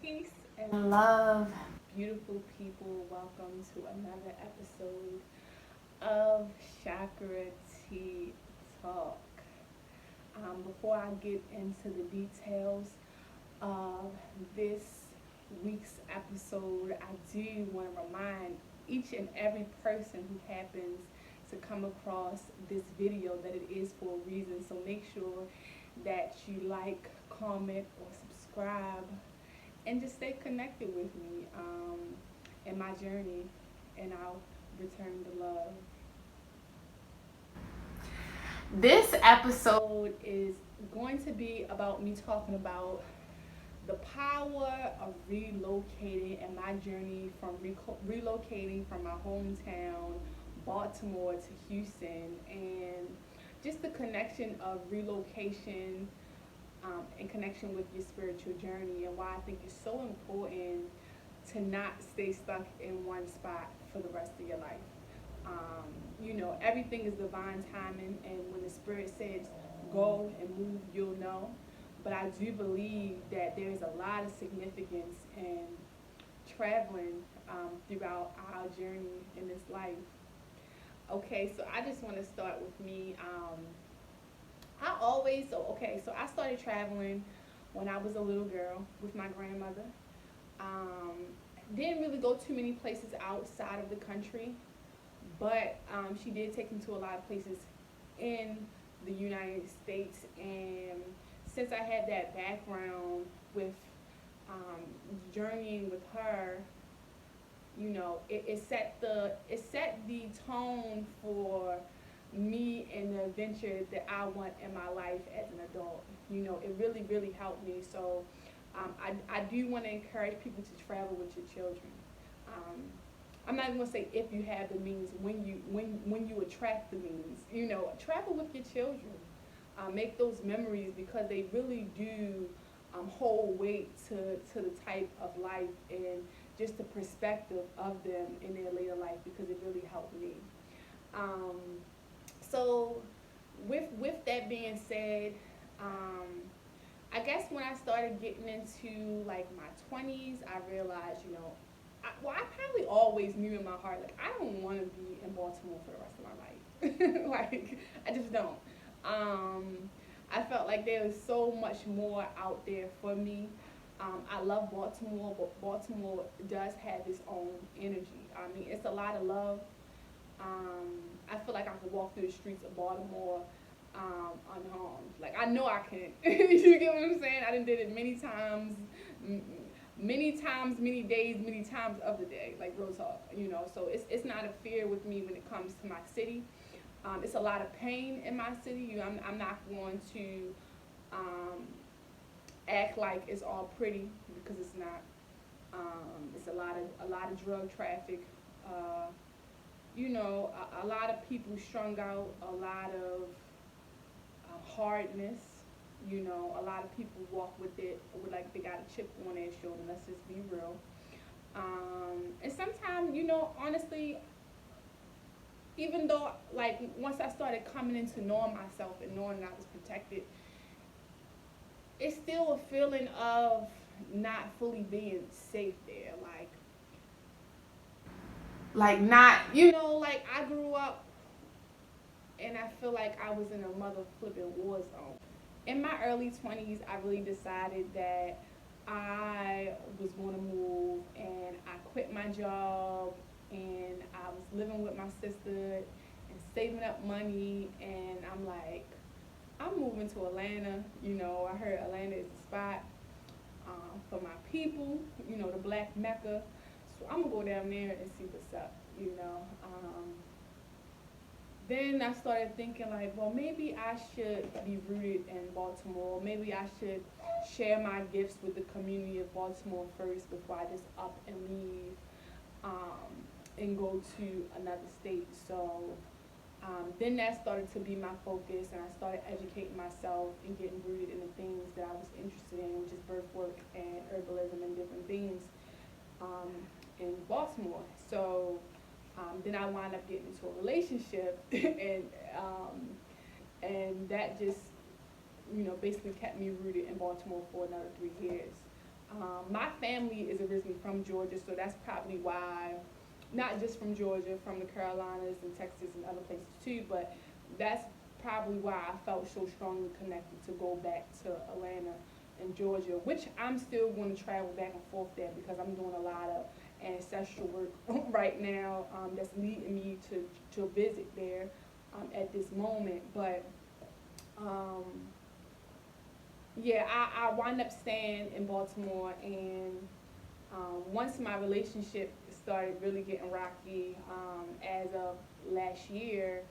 Peace and love, beautiful people. Welcome to another episode of Chakra Tea Talk. Before I get into the details of this week's episode, I do want to remind each and every person who happens to come across this video that it is for a reason. So make sure that you like, comment, or subscribe and just stay connected with me in my journey, and I'll return the love. This episode is going to be about me talking about the power of relocating and my journey from relocating from my hometown, Baltimore, to Houston, and just the connection of relocation in connection with your spiritual journey, and why I think it's so important to not stay stuck in one spot for the rest of your life. Everything is divine timing, and when the Spirit says go and move, you'll know. But I do believe that there's a lot of significance in traveling throughout our journey in this life. Okay, so I just want to start with me. So I started traveling when I was a little girl with my grandmother. Um, didn't really go too many places outside of the country, but she did take me to a lot of places in the United States. And since I had that background with journeying with her, it set the tone for me and the adventure that I want in my life as an adult. It really, really helped me. So I do want to encourage people to travel with your children. Um, I'm not even gonna say if you have the means, when you attract the means, travel with your children. Make those memories, because they really do hold weight to the type of life and just the perspective of them in their later life, because it really helped me. Um, so with that being said, um, I guess when I started getting into like my 20s, I realized, I probably always knew in my heart, like, I don't want to be in Baltimore for the rest of my life. Like, I just don't. I felt like there was so much more out there for me. I love Baltimore, but Baltimore does have its own energy. I mean, it's a lot of love. I feel like I could walk through the streets of Baltimore unharmed. Like, I know I can. You get what I'm saying? I done did it many times, many days, many times of the day. Like, real talk. So it's not a fear with me when it comes to my city. It's a lot of pain in my city. I'm not going to act like it's all pretty, because it's not. It's a lot of drug traffic. Uh, a lot of people strung out, a lot of hardness. A lot of people walk with it with like they got a chip on their shoulder. Let's just be real. And sometimes, honestly, even though, like, once I started coming into knowing myself and knowing I was protected, it's still a feeling of not fully being safe there. Like not, like, I grew up and I feel like I was in a mother flipping war zone. In my early 20s, I really decided that I was going to move, and I quit my job, and I was living with my sister and saving up money, and I'm like, I'm moving to Atlanta. I heard Atlanta is the spot for my people, the black Mecca. So I'm going to go down there and see what's up. Then I started thinking, like, well, maybe I should be rooted in Baltimore. Maybe I should share my gifts with the community of Baltimore first before I just up and leave um, and go to another state. So then that started to be my focus, and I started educating myself and getting rooted in the things that I was interested in, which is birth work and herbalism and different things um, in Baltimore. So then I wound up getting into a relationship, and that just basically kept me rooted in Baltimore for another 3 years. My family is originally from Georgia, so that's probably why, not just from Georgia, from the Carolinas and Texas and other places too, but that's probably why I felt so strongly connected to go back to Atlanta and Georgia, which I'm still going to travel back and forth there because I'm doing a lot of ancestral work right now, that's leading me to visit there at this moment. But um, yeah, I wind up staying in Baltimore, and once my relationship started really getting rocky as of last year,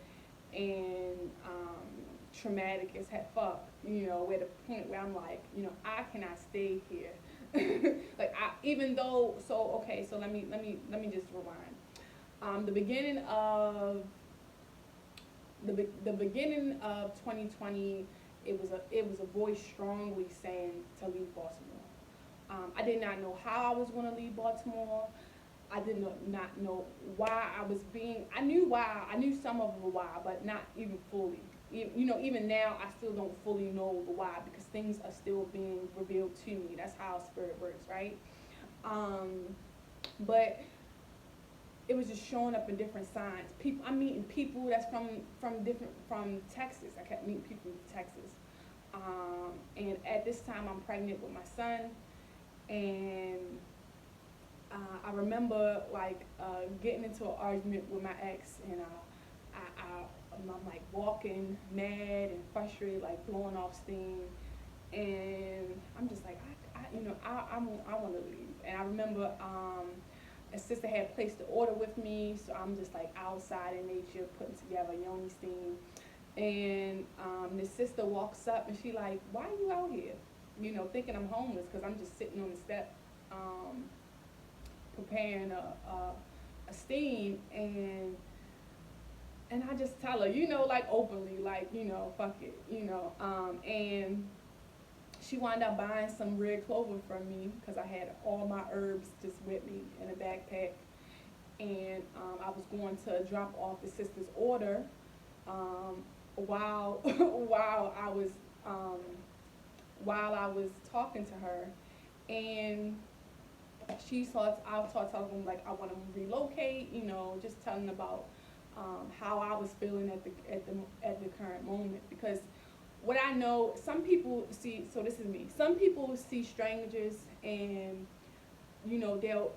and traumatic as heck fuck, at a point where I'm like, I cannot stay here. Like, even though, so okay, so let me just rewind. The beginning of the beginning of 2020, it was a voice strongly saying to leave Baltimore. I did not know how I was going to leave Baltimore. I did not know why I was being. I knew why. I knew some of the why, but not even fully. Even now, I still don't fully know the why because things are still being revealed to me. That's how spirit works, right? Um, but it was just showing up in different signs. I'm meeting people that's from Texas. I kept meeting people from Texas, and at this time, I'm pregnant with my son, and I remember getting into an argument with my ex, and I'm like walking mad and frustrated, like blowing off steam, and I'm just like I want to leave. And I remember a sister had placed the order with me, so I'm just like outside in nature putting together yoni steam, and the sister walks up and she like, why are you out here? Thinking I'm homeless because I'm just sitting on the step. Preparing a steam, and I just tell her, like openly, like, fuck it, and she wound up buying some red clover from me because I had all my herbs just with me in a backpack, and I was going to drop off the sister's order while um, while I was talking to her, and I started telling them like I want to relocate, just telling about how I was feeling at the current moment. Because what I know, some people see. So this is me. Some people see strangers, and they'll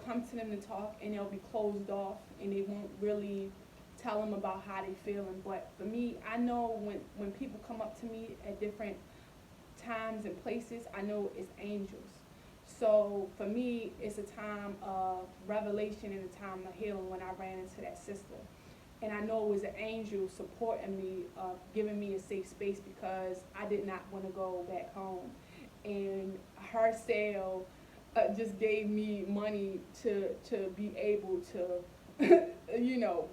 come to them to talk, and they'll be closed off, and they won't really tell them about how they feeling. But for me, I know when people come up to me at different times and places, I know it's angels. So for me, it's a time of revelation and a time of healing when I ran into that sister. And I know it was an angel supporting me, giving me a safe space because I did not want to go back home. And her sale just gave me money to be able to,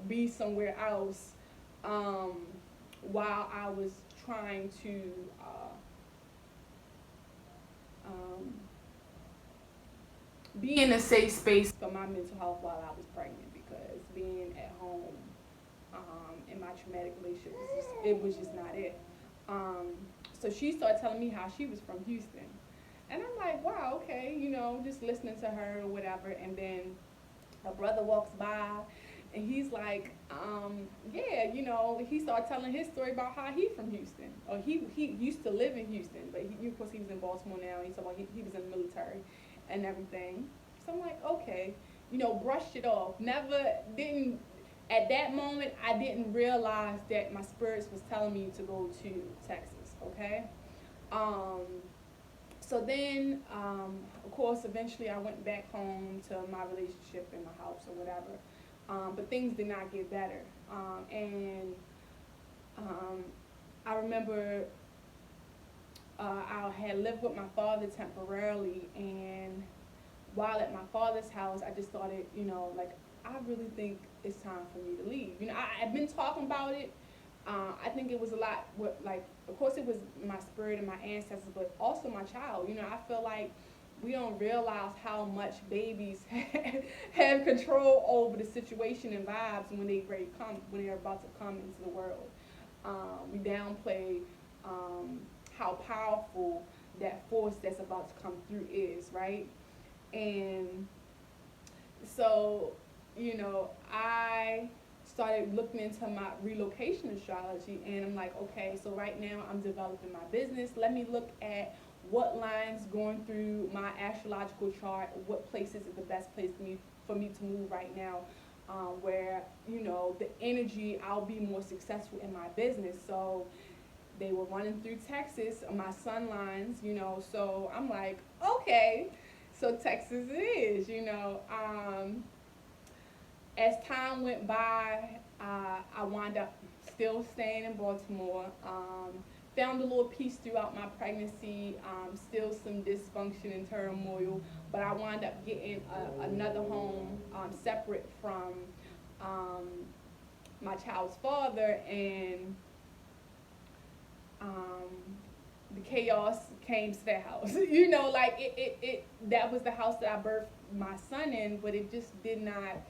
be somewhere else while I was trying to um, be in a safe space for my mental health while I was pregnant, because being at home in my traumatic relationship it was just not it. So she started telling me how she was from Houston, and I'm like, wow, okay, just listening to her or whatever. And then her brother walks by, and he's like, yeah, he started telling his story about how he from Houston, or he used to live in Houston, but of course he was in Baltimore now. He's talking about he was in the military and everything. So I'm like, okay, brushed it off. Never didn't At that moment I didn't realize that my spirits was telling me to go to Texas. Okay. Um, so then, of course, eventually I went back home to my relationship in my house or whatever. But things did not get better. And I remember I had lived with my father temporarily, and while at my father's house, I just started, like, I really think it's time for me to leave. I've been talking about it. I think it was a lot, of course it was my spirit and my ancestors, but also my child. I feel like we don't realize how much babies have control over the situation and vibes when they're about to come into the world. We downplay how powerful that force that's about to come through is, right? And so, I started looking into my relocation astrology, and I'm like, okay, so right now I'm developing my business. Let me look at what lines going through my astrological chart, what places is the best place for me to move right now, where the energy, I'll be more successful in my business. So they were running through Texas on my sun lines, so I'm like, okay, so Texas it is, as time went by, I wound up still staying in Baltimore. Found a little peace throughout my pregnancy, still some dysfunction and turmoil, but I wound up getting another home, separate from um, my child's father, and um, the chaos came to that house. Like that was the house that I birthed my son in, but it just did not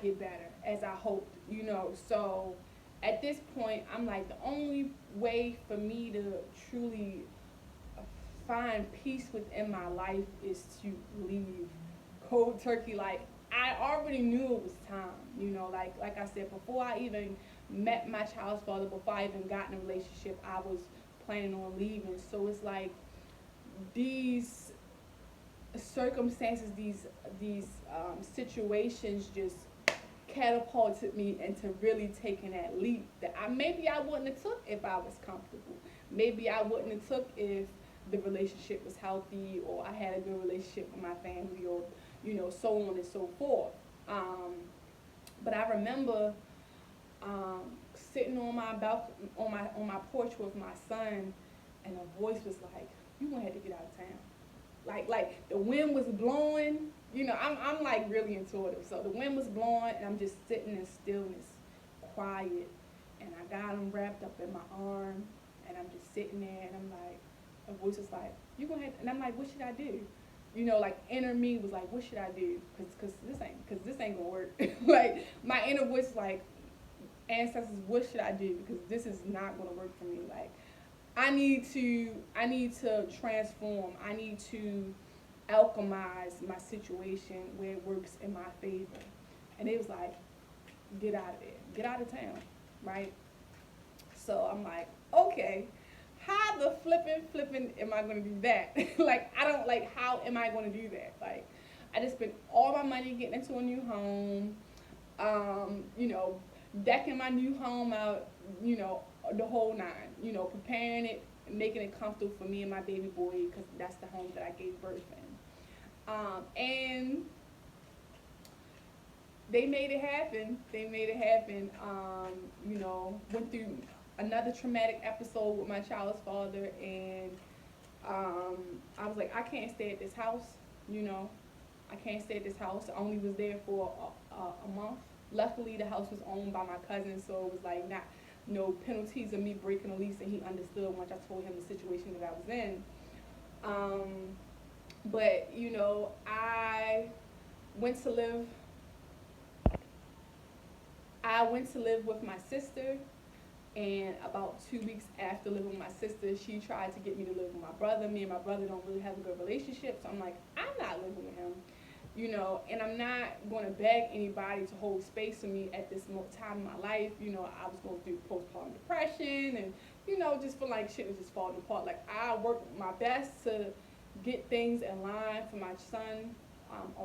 get better as I hoped, So at this point, I'm like, the only way for me to truly find peace within my life is to leave cold turkey. Like, I already knew it was time, like I said, before I even met my child's father, before I even got in a relationship, I was planning on leaving. So it's like these circumstances, these situations just catapulted me into really taking that leap that maybe I wouldn't have took if I was comfortable. Maybe I wouldn't have took if the relationship was healthy, or I had a good relationship with my family, or so on and so forth. But I remember sitting on my balcony, on my porch with my son, and a voice was like, "You gonna have to get out of town." Like the wind was blowing. I'm like really intuitive. So the wind was blowing, and I'm just sitting in stillness, quiet, and I got him wrapped up in my arm, and I'm just sitting there, and I'm like, a voice was like, "You gonna have to," and I'm like, "What should I do?" Like inner me was like, "What should I do?" Cause this ain't gonna work. Like my inner voice was like, "Ancestors, what should I do? Because this is not gonna work for me." Like I need to transform. I need to alchemize my situation where it works in my favor. And it was like, get out of there. Get out of town, right? So I'm like, okay, how the flipping am I gonna do that? Like how am I gonna do that? Like I just spent all my money getting into a new home, um, you know, decking my new home out, the whole nine, preparing it, making it comfortable for me and my baby boy, because that's the home that I gave birth in. And they made it happen. Went through another traumatic episode with my child's father, and I was like, I can't stay at this house, I can't stay at this house. I only was there for a month. Luckily, the house was owned by my cousin, so it was like not no penalties of me breaking a lease, and he understood once I told him the situation that I was in. But I went to live. I went to live with my sister, and about 2 weeks after living with my sister, she tried to get me to live with my brother. Me and my brother don't really have a good relationship, so I'm like, I'm not living with him. And I'm not going to beg anybody to hold space for me at this time in my life. I was going through postpartum depression, and, just feel like shit was just falling apart. Like, I worked my best to get things in line for my son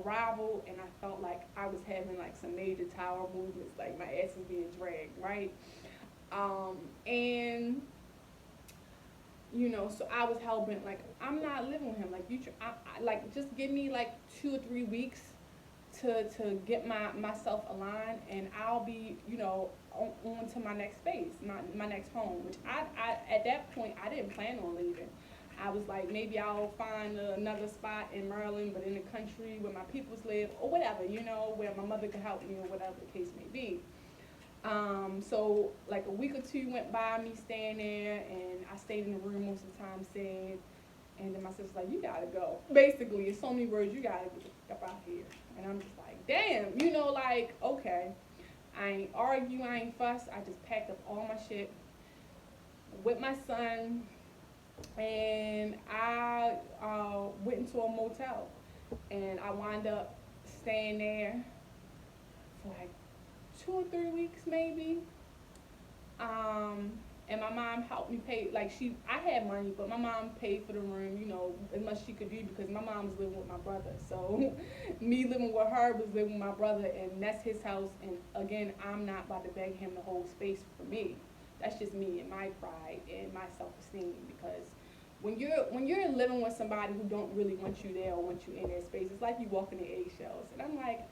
arrival, and I felt like I was having like some major tower movements, like my ass was being dragged, right? And so I was hell bent, like, I'm not living with him. Like, like, just give me like 2 or 3 weeks to get myself aligned, and I'll be, on to my next space, my next home. Which I at that point I didn't plan on leaving. I was like, maybe I'll find another spot in Maryland, but in the country where my peoples live, or whatever, where my mother could help me, or whatever the case may be. So like a week or two went by me staying there, and I stayed in the room most of the time, said, and then my sister's like, you gotta go. Basically, in so many words, you gotta get up out here. And I'm just like, damn, like, okay. I ain't argue, I ain't fuss. I just packed up all my shit with my son, and I went into a motel, and I wound up staying there for like 2 or 3 weeks maybe. Um, and my mom helped me pay. Like I had money, but my mom paid for the room, as much as she could do because my mom was living with my brother. So me living with her was living with my brother, and that's his house. And again, I'm not about to beg him to hold space for me. That's just me and my pride and my self-esteem. Because when you're living with somebody who don't really want you there or want you in their space, it's like you walking in eggshells. And I'm like,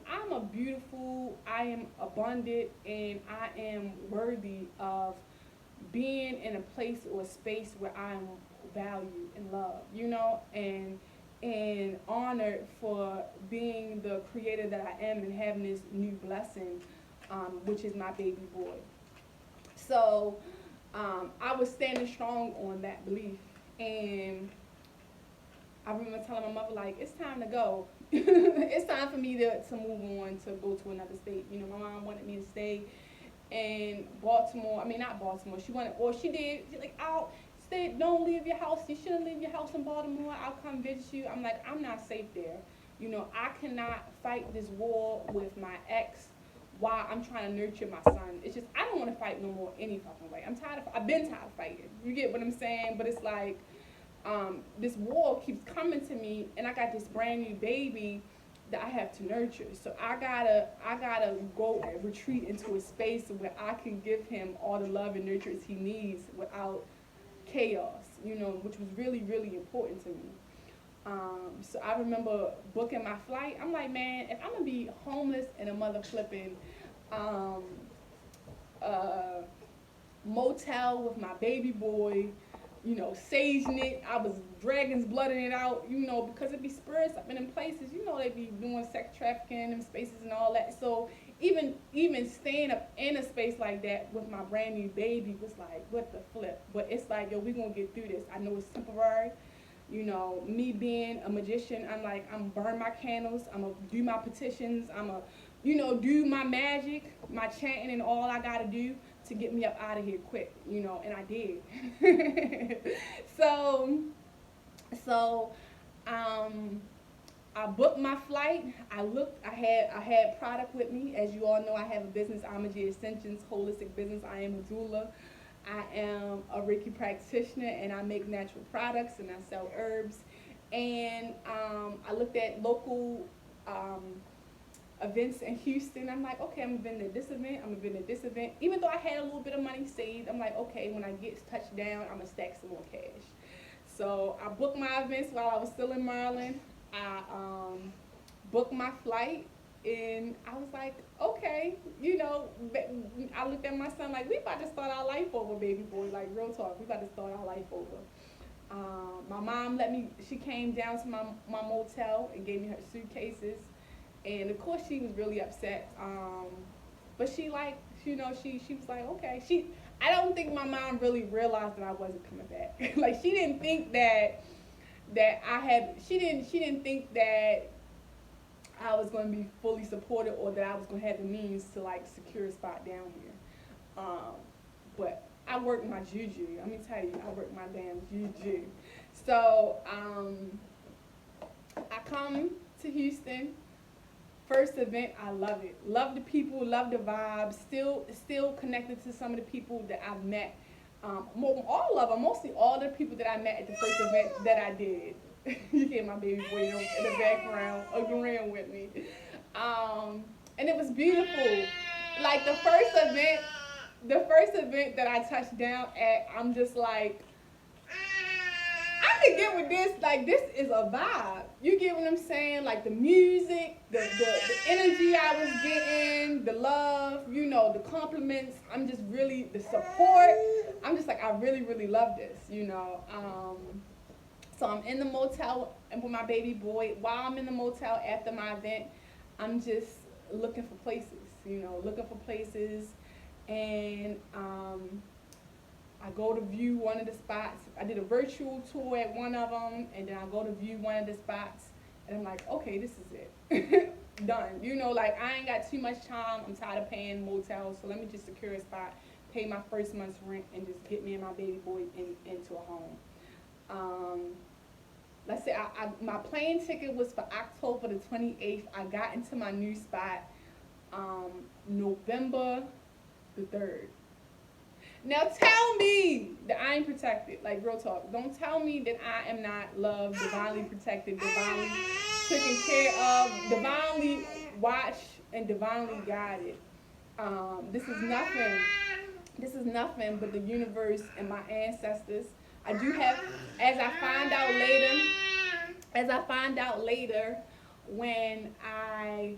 I'm a beautiful, I am abundant, and I am worthy of being in a place or a space where I am valued and loved, and honored for being the creator that I am and having this new blessing, which is my baby boy. So I was standing strong on that belief, and I remember telling my mother, like, it's time to go. It's time for me to move on, to go to another state. My mom wanted me to stay in Baltimore. I mean, not Baltimore. She wanted, or she did. She's like, I'll stay. Don't leave your house. You shouldn't leave your house in Baltimore. I'll come visit you. I'm like, I'm not safe there. I cannot fight this war with my ex while I'm trying to nurture my son. It's just, I don't want to fight no more any fucking way. I've been tired of fighting. You get what I'm saying? But it's like, this war keeps coming to me, and I got this brand new baby that I have to nurture. So I gotta go and retreat into a space where I can give him all the love and nurture he needs without chaos, which was really, really important to me. So I remember booking my flight. I'm like, man, if I'm gonna be homeless in a mother flipping motel with my baby boy, saging it. I was dragon's blooding it out, because it be spirits up in places, they be doing sex trafficking in spaces and all that. So even staying up in a space like that with my brand new baby was like, what the flip? But it's like, yo, we gonna get through this. I know it's temporary. Me being a magician, I'm like, I'm burn my candles, I'm gonna do my petitions, I'm gonna, do my magic, my chanting, and all I gotta do to get me up out of here quick, and I did. so I booked my flight. I had product with me. As you all know, I have a business, Amaji Ascensions, holistic business. I am a doula. I am a Reiki practitioner, and I make natural products, and I sell herbs. And I looked at local events in Houston. I'm like, okay, I'm gonna visit this event, I'm gonna visit this event. Even though I had a little bit of money saved, I'm like, okay, when I get touched down, I'm gonna stack some more cash. So I booked my events while I was still in Maryland. I booked my flight, and I was like, okay, I looked at my son like, we about to start our life over, baby boy, like real talk, we about to start our life over. My mom she came down to my motel and gave me her suitcases. And of course she was really upset. But she she was like, okay. I don't think my mom really realized that I wasn't coming back. Like she didn't think she didn't think that I was going to be fully supported or that I was going to have the means to like secure a spot down here. But I worked my juju. Let me tell you, I worked my damn juju. So I come to Houston. First event, I love it. Love the people, love the vibes. Still connected to some of the people that I've met. All of them, mostly all the people that I met at the first event that I did. You hear my baby boy in the background agreeing with me. And it was beautiful. Like the first event that I touched down at, I'm just like, I could get with this, like this is a vibe. You get what I'm saying? Like the music, the energy I was getting, the love, the compliments. I'm just really, the support. I'm just like, I really, really love this, So I'm in the motel and with my baby boy. While I'm in the motel after my event, I'm just looking for places, and I go to view one of the spots. I did a virtual tour at one of them, and then I go to view one of the spots, and I'm like, okay, this is it. Done. Like I ain't got too much time. I'm tired of paying motels, so let me just secure a spot pay my first month's rent, and just get me and my baby boy into a home. Um, let's say my plane ticket was for October the 28th. I got into my new spot November the 3rd. Now tell me that I ain't protected. Like, real talk. Don't tell me that I am not loved, divinely protected, divinely taken care of, divinely watched, and divinely guided. This is nothing. This is nothing but the universe and my ancestors. I do have, as I find out later, when I,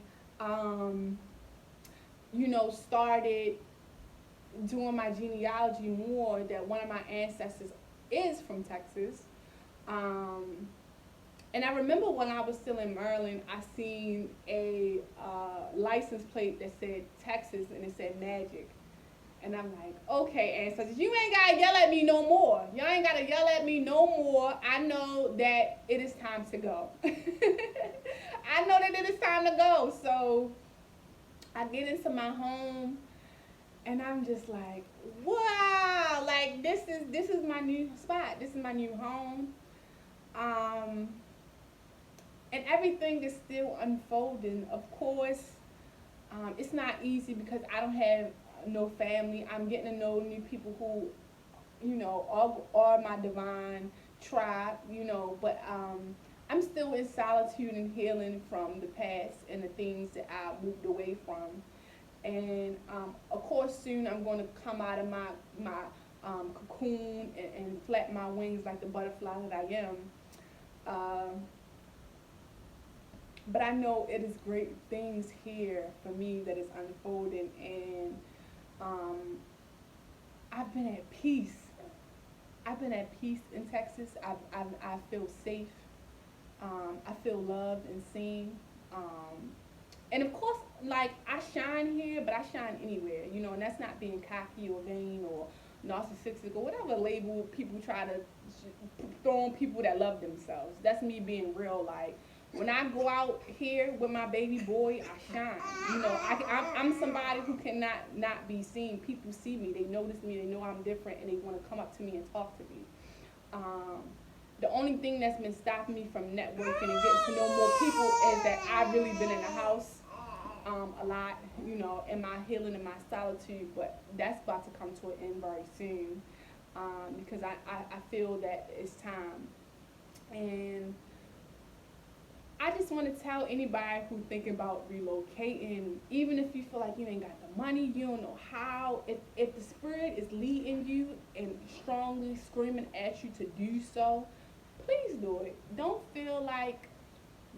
started doing my genealogy more, that one of my ancestors is from Texas. And I remember when I was still in Maryland, I seen a license plate that said Texas and it said Magic. And I'm like, okay, ancestors, you ain't gotta yell at me no more. Y'all ain't gotta yell at me no more. I know that it is time to go. I know that it is time to go. So I get into my home, and I'm just like, wow, like this is my new spot. This is my new home. And everything is still unfolding. Of course, it's not easy because I don't have no family. I'm getting to know new people who, are my divine tribe, but I'm still in solitude and healing from the past and the things that I moved away from. And of course, soon I'm going to come out of my cocoon and flap my wings like the butterfly that I am. But I know it is great things here for me that is unfolding, and I've been at peace. I've been at peace in Texas. I feel safe. I feel loved and seen. And of course, like, I shine here, but I shine anywhere, and that's not being cocky or vain or narcissistic or whatever label people try to throw on people that love themselves. That's me being real. Like, when I go out here with my baby boy, I shine. I'm somebody who cannot not be seen. People see me, they notice me, they know I'm different, and they want to come up to me and talk to me. The only thing that's been stopping me from networking and getting to know more people is that I've really been in the house a lot, in my healing and my solitude, but that's about to come to an end very soon, because I feel that it's time. And I just want to tell anybody who thinking about relocating, even if you feel like you ain't got the money, you don't know how, if the spirit is leading you and strongly screaming at you to do so, please do it. Don't feel like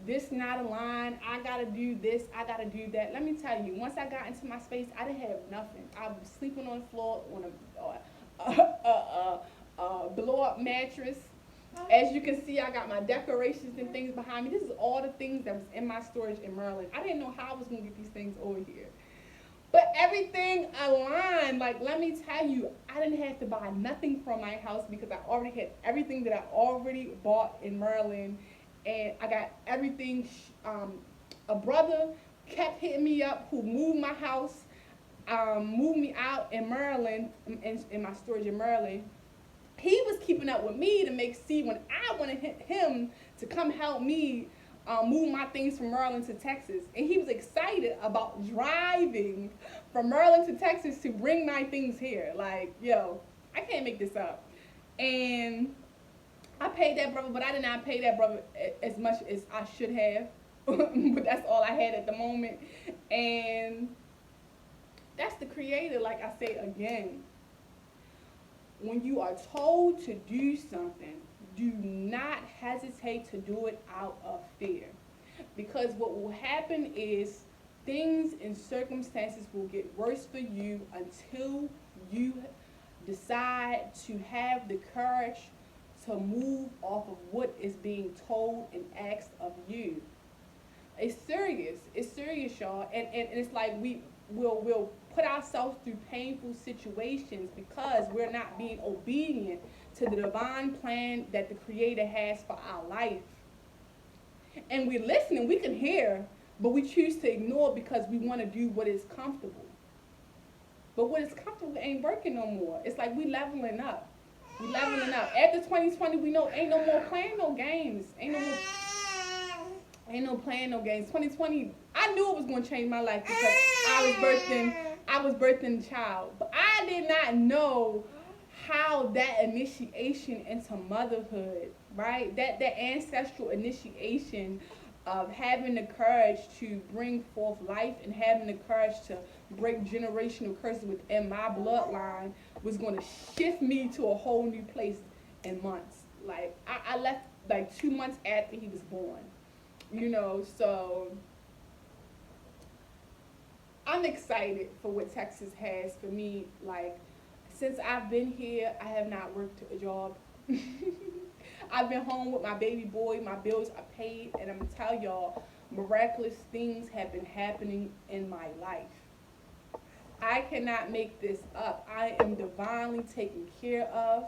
this not aligned, I gotta do this, I gotta do that. Let me tell you, once I got into my space, I didn't have nothing. I was sleeping on the floor on a blow up mattress. As you can see, I got my decorations and things behind me. This is all the things that was in my storage in Maryland. I didn't know how I was gonna get these things over here. But everything aligned. Like, let me tell you, I didn't have to buy nothing from my house because I already had everything that I already bought in Maryland. And I got everything. A brother kept hitting me up who moved my house, moved me out in Maryland, in my storage in Maryland. He was keeping up with me to see when I wanted him to come help me move my things from Maryland to Texas. And he was excited about driving from Maryland to Texas to bring my things here. Like, yo, I can't make this up. And I paid that brother, but I did not pay that brother as much as I should have. But that's all I had at the moment. And that's the creator, like I say again. When you are told to do something, do not hesitate to do it out of fear. Because what will happen is things and circumstances will get worse for you until you decide to have the courage to move off of what is being told and asked of you. It's serious, y'all. And it's like we'll put ourselves through painful situations because we're not being obedient to the divine plan that the Creator has for our life. And we're listening, we can hear, but we choose to ignore because we want to do what is comfortable. But what is comfortable ain't working no more. It's like we leveling up. We leveling up. After 2020, we know ain't no more playing no games. Ain't no playing no games. 2020, I knew it was gonna change my life because I was birthing a child. But I did not know how that initiation into motherhood, right? That ancestral initiation of having the courage to bring forth life and having the courage to break generational curses within my bloodline was going to shift me to a whole new place in months. Like I left like 2 months after he was born, so I'm excited for what Texas has for me. Like, since I've been here, I have not worked a job. I've been home with my baby boy. My bills are paid, and I'm gonna tell y'all, miraculous things have been happening in my life. I cannot make this up. I am divinely taken care of.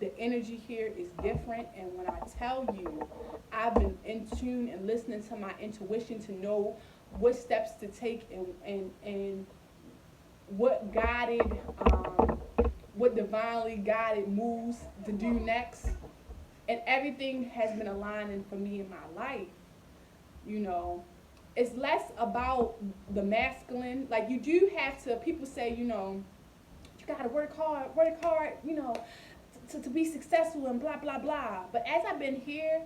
The energy here is different, and when I tell you, I've been in tune and listening to my intuition to know what steps to take and what what divinely guided moves to do next. And everything has been aligning for me in my life. It's less about the masculine. Like, you do have to, people say, you gotta work hard, to be successful and blah, blah, blah. But as I've been here,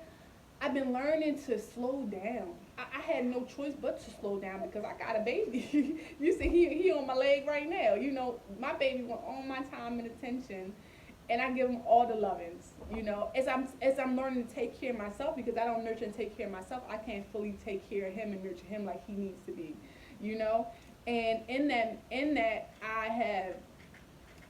I've been learning to slow down. I had no choice but to slow down because I got a baby. You see, he on my leg right now. My baby want all my time and attention, and I give him all the lovings. As I'm learning to take care of myself, because I don't nurture and take care of myself, I can't fully take care of him and nurture him like he needs to be. And in that, I have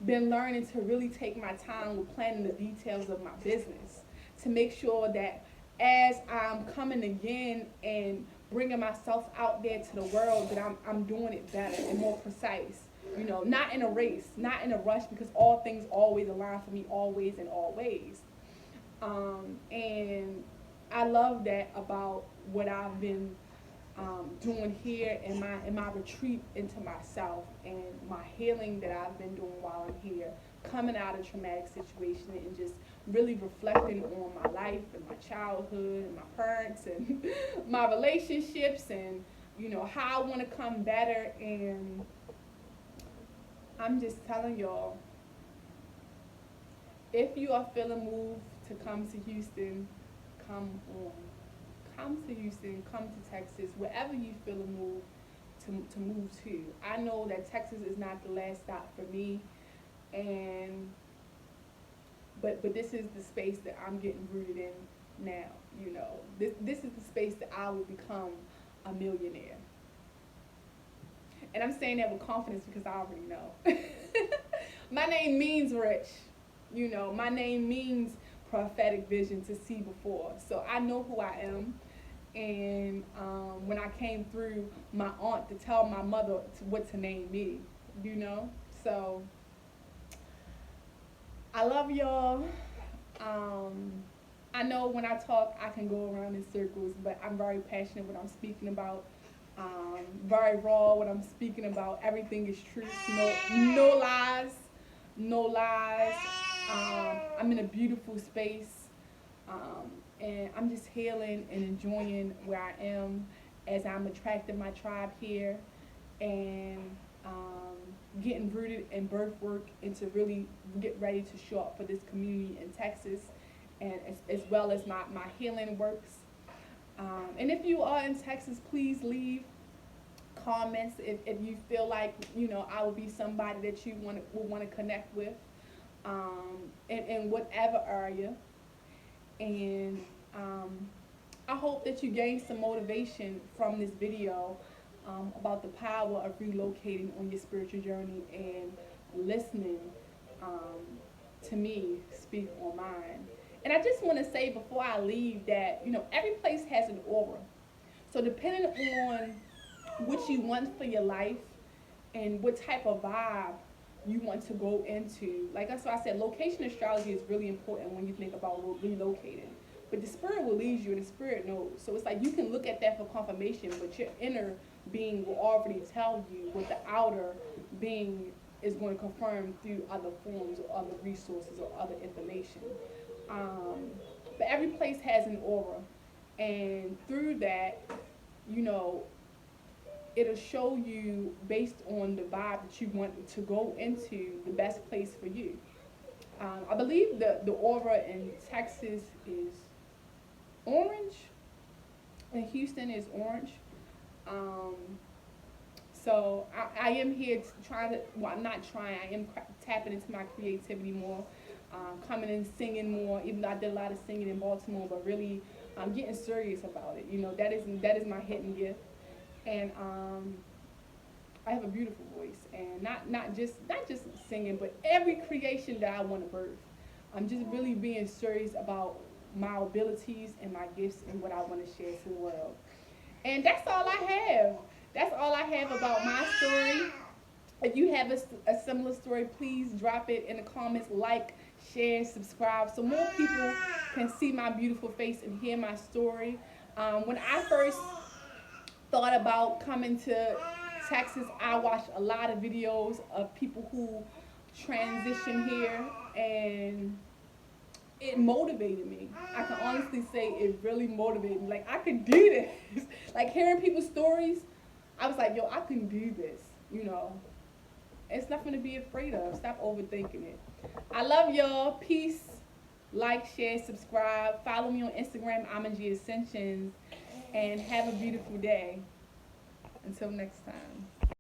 been learning to really take my time with planning the details of my business to make sure that as I'm coming again and bringing myself out there to the world, that I'm doing it better and more precise. Not in a race, not in a rush, because all things always align for me, always and always. And I love that about what I've been doing here in my retreat into myself and my healing that I've been doing while I'm here, coming out of traumatic situation and just really reflecting on my life and my childhood and my parents and my relationships and how I want to come better. And I'm just telling y'all, if you are feeling moved to come to Houston, come on. Come to Houston, come to Texas, wherever you feel a move to move to. I know that Texas is not the last stop for me, but this is the space that I'm getting rooted in now. This is the space that I will become a millionaire. And I'm saying that with confidence because I already know. My name means rich. My name means prophetic vision, to see before. So I know who I am. And when I came through, my aunt to tell my mother what to name me, So I love y'all. I know when I talk, I can go around in circles, but I'm very passionate what I'm speaking about. Very raw what I'm speaking about. Everything is truth. No lies. No lies. I'm in a beautiful space. And I'm just healing and enjoying where I am as I'm attracting my tribe here and getting rooted in birth work and to really get ready to show up for this community in Texas, and as well as my healing works. And if you are in Texas, please leave comments if you feel like I will be somebody that you would want to connect with in whatever area. And I hope that you gain some motivation from this video about the power of relocating on your spiritual journey and listening to me speak on mine. And I just want to say before I leave that, every place has an aura. So depending on what you want for your life and what type of vibe you want to go into, like that's why I said location astrology is really important when you think about relocating. But the spirit will lead you and the spirit knows. So it's like you can look at that for confirmation, but your inner being will already tell you what the outer being is going to confirm through other forms or other resources or other information. But every place has an aura, and through that, you know, it'll show you based on the vibe that you want to go into the best place for you. I believe the aura in Texas is orange, and Houston is orange. Um, so I am here to try to, well, I'm not trying, I am tapping into my creativity more, coming and singing more, even though I did a lot of singing in Baltimore, but really I'm getting serious about it. You know, that is my hidden gift. And I have a beautiful voice, and not just singing, but every creation that I want to birth. I'm just really being serious about my abilities and my gifts and what I want to share to the world. And that's all I have. That's all I have about my story. If you have a similar story, please drop it in the comments, like, share, subscribe, so more people can see my beautiful face and hear my story. When I first thought about coming to Texas, I watched a lot of videos of people who transition here, and it motivated me. I can honestly say it really motivated me. Like, I could do this. Like, hearing people's stories, I was like, yo, I can do this, you know. It's nothing to be afraid of. Stop overthinking it. I love y'all. Peace. Like, share, subscribe. Follow me on Instagram, Amaji Ascensions. And have a beautiful day. Until next time.